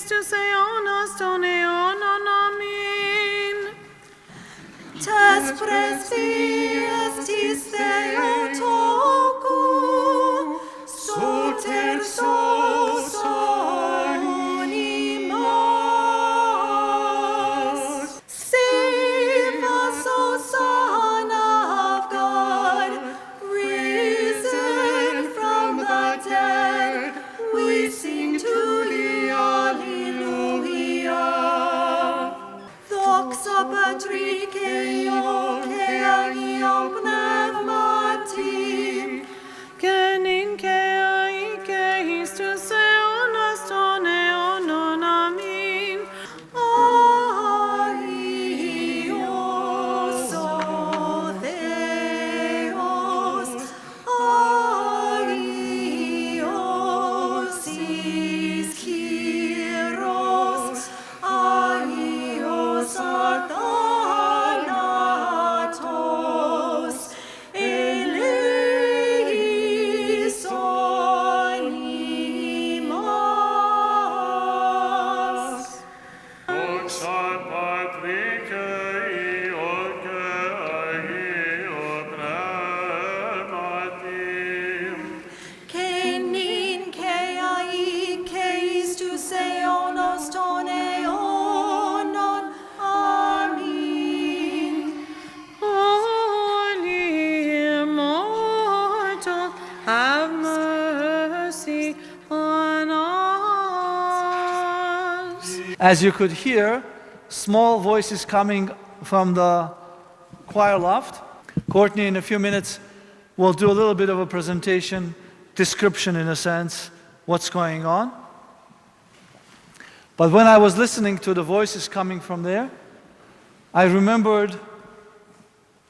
Christus eonos ton eonon, amin. Tas presbyestis Theotoku, soter sos animos. Save us, O Son of God, risen from the dead. We sing to thee, Alleluia. Doxa Patri Deo, che agiom pneumati, Genin ke aike Christus eonos ton eonon, amin. Aios o Theos, aios is Kyros, aios athanatos, eleison imos. Doxa Patri Deo, che agiom pneumati. Kenin ke ai Christus eonos ton eonon, amin. Holy immortal, have mercy on us. As you could hear, small voices coming from the choir loft. Courtney, in a few minutes, will do a little bit of a presentation, description in a sense, what's going on. But when I was listening to the voices coming from there, I remembered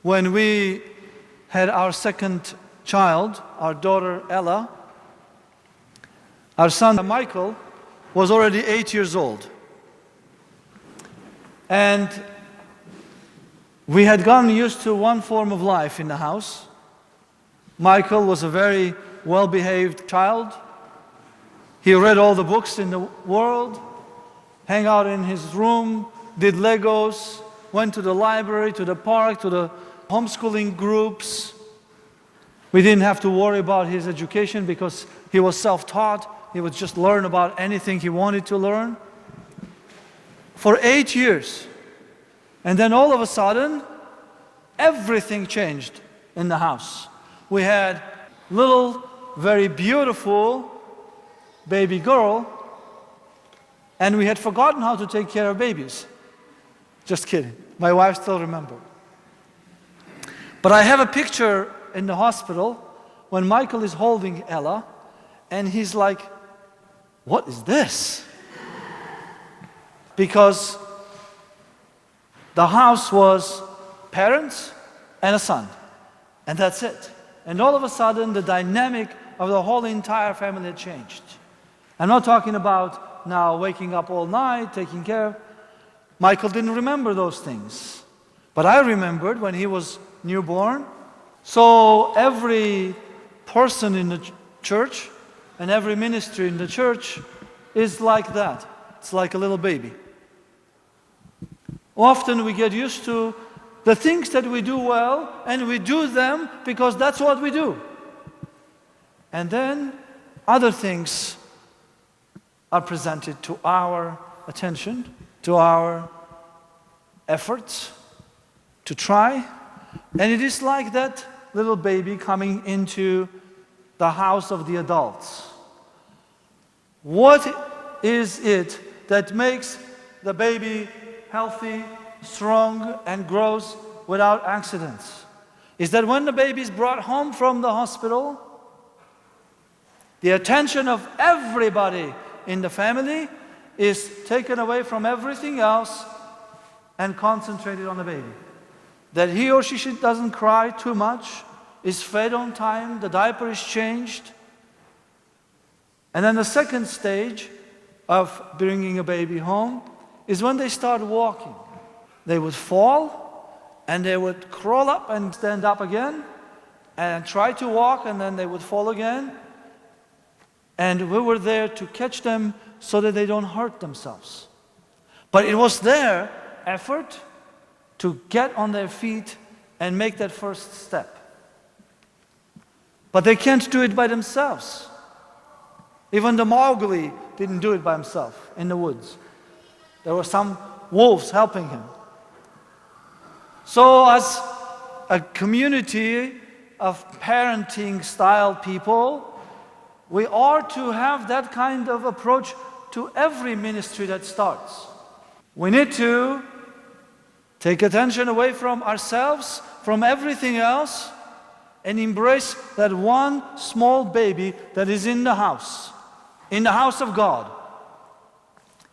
when we had our second child, our daughter Ella. Our son Michael was already 8 years old. And we had gotten used to one form of life in the house. Michael was a very well-behaved child. He read all the books in the world, hang out in his room, did Legos, went to the library, to the park, to the homeschooling groups. We didn't have to worry about his education because he was self-taught. He would just learn about anything he wanted to learn. For 8 years. And then all of a sudden, everything changed in the house. We had little, very beautiful baby girl, and we had forgotten how to take care of babies. Just kidding. My wife still remembers. But I have a picture in the hospital when Michael is holding Ella, and he's like, "What is this?" Because the house was parents and a son, and that's it. And all of a sudden, the dynamic of the whole entire family had changed. I'm not talking about now waking up all night, taking care. Michael didn't remember those things. But I remembered when he was newborn. So every person in the church and every ministry in the church is like that. It's like a little baby. Often we get used to the things that we do well, and we do them because that's what we do. And then other things are presented to our attention, to our efforts to try. And it is like that little baby coming into the house of the adults. What is it that makes the baby healthy, strong, and grows without accidents? Is that when the baby is brought home from the hospital, the attention of everybody in the family is taken away from everything else and concentrated on the baby. That he or she doesn't cry too much, is fed on time, the diaper is changed. And then the second stage of bringing a baby home is when they start walking. They would fall, and they would crawl up and stand up again, and try to walk, and then they would fall again. And we were there to catch them so that they don't hurt themselves. But it was their effort to get on their feet and make that first step. But they can't do it by themselves. Even the Mowgli didn't do it by himself in the woods. There were some wolves helping him. So as a community of parenting style people, we are to have that kind of approach to every ministry that starts. We need to take attention away from ourselves, from everything else, and embrace that one small baby that is in the house of God,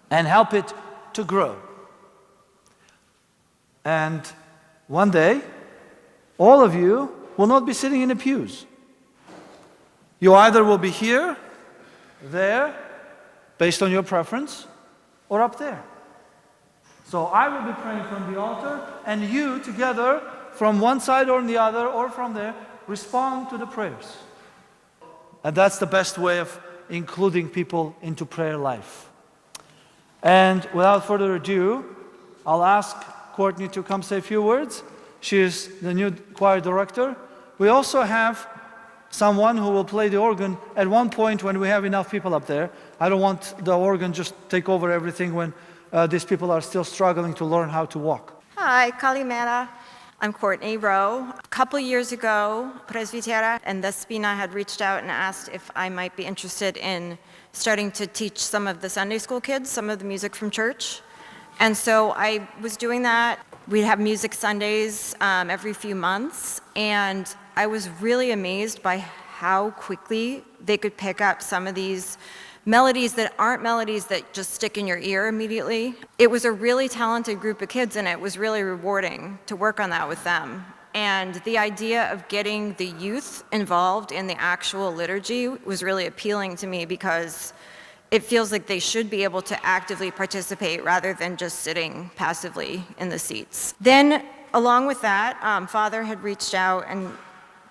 and help it to grow. And one day, all of you will not be sitting in the pews. You either will be here, there, based on your preference, or up there. So I will be praying from the altar, and you together, from one side or the other, or from there, respond to the prayers. And that's the best way of including people into prayer life. And without further ado, I'll ask Courtney to come say a few words. She is the new choir director. We also have someone who will play the organ at one point when we have enough people up there. I don't want the organ just take over everything when these people are still struggling to learn how to walk. Hi, Kalimera. I'm Courtney Rowe. A couple years ago, Presbytera and Despina had reached out and asked if I might be interested in starting to teach some of the Sunday school kids some of the music from church. And so I was doing that. We'd have music Sundays every few months, and I was really amazed by how quickly they could pick up some of these melodies that aren't melodies that just stick in your ear immediately. It was a really talented group of kids, and it was really rewarding to work on that with them. And the idea of getting the youth involved in the actual liturgy was really appealing to me, because it feels like they should be able to actively participate rather than just sitting passively in the seats. Then, along with that, Father had reached out and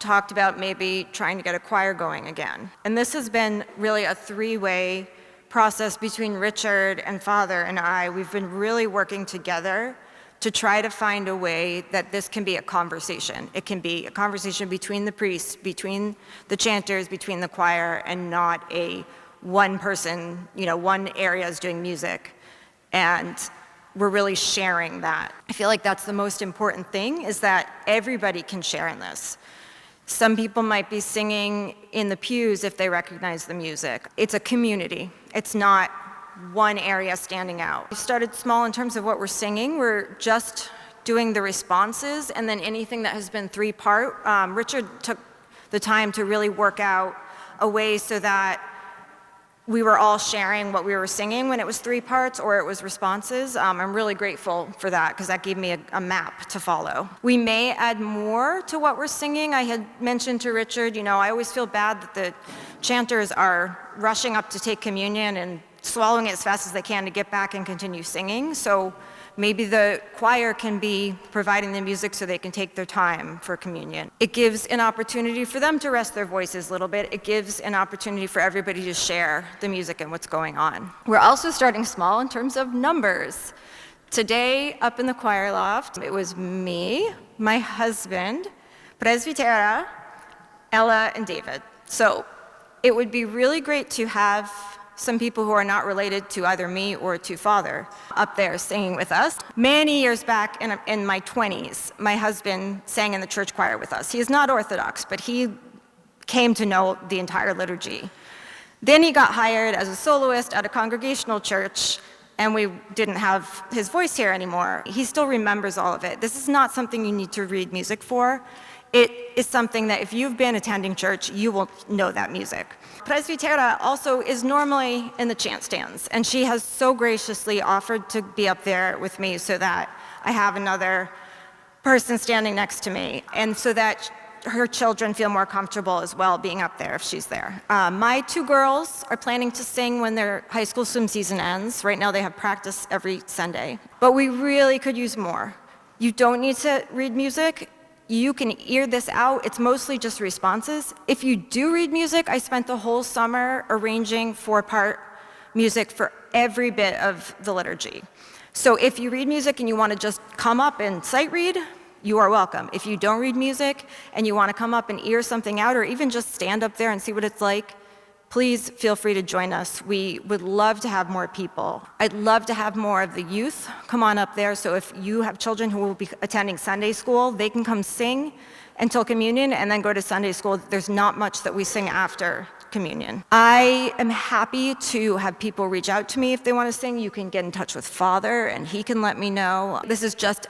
talked about maybe trying to get a choir going again. And this has been really a three-way process between Richard and Father and I. We've been really working together to try to find a way that this can be a conversation. It can be a conversation between the priests, between the chanters, between the choir, and not a one person, one area is doing music, and we're really sharing that. I feel like that's the most important thing, is that everybody can share in this. Some people might be singing in the pews if they recognize the music. It's a community. It's not one area standing out. We started small in terms of what we're singing. We're just doing the responses, and then anything that has been three-part. Richard took the time to really work out a way so that we were all sharing what we were singing when it was three parts or it was responses. I'm really grateful for that, because that gave me a map to follow. We may add more to what we're singing. I had mentioned to Richard, I always feel bad that the chanters are rushing up to take communion and swallowing it as fast as they can to get back and continue singing. So maybe the choir can be providing the music so they can take their time for communion. It gives an opportunity for them to rest their voices a little bit. It gives an opportunity for everybody to share the music and what's going on. We're also starting small in terms of numbers. Today, up in the choir loft, it was me, my husband, Presbytera, Ella, and David. So it would be really great to have some people who are not related to either me or to Father up there singing with us. Many years back in my 20s, my husband sang in the church choir with us. He is not Orthodox, but he came to know the entire liturgy. Then he got hired as a soloist at a congregational church, and we didn't have his voice here anymore. He still remembers all of it. This is not something you need to read music for. It is something that if you've been attending church, you will know that music. Presbytera also is normally in the chant stands, and she has so graciously offered to be up there with me so that I have another person standing next to me, and so that her children feel more comfortable as well being up there if she's there. My two girls are planning to sing when their high school swim season ends. Right now they have practice every Sunday, but we really could use more. You don't need to read music. You can ear this out. It's mostly just responses. If you do read music, I spent the whole summer arranging 4-part music for every bit of the liturgy. So if you read music and you want to just come up and sight read, you are welcome. If you don't read music and you want to come up and ear something out, or even just stand up there and see what it's like, please feel free to join us. We would love to have more people. I'd love to have more of the youth come on up there, so if you have children who will be attending Sunday school, they can come sing until communion and then go to Sunday school. There's not much that we sing after communion. I am happy to have people reach out to me if they want to sing. You can get in touch with Father and he can let me know. This is just,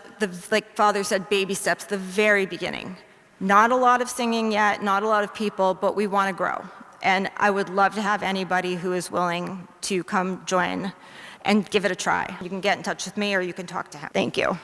like Father said, baby steps, the very beginning. Not a lot of singing yet, not a lot of people, but we want to grow. And I would love to have anybody who is willing to come join and give it a try. You can get in touch with me or you can talk to him. Thank you.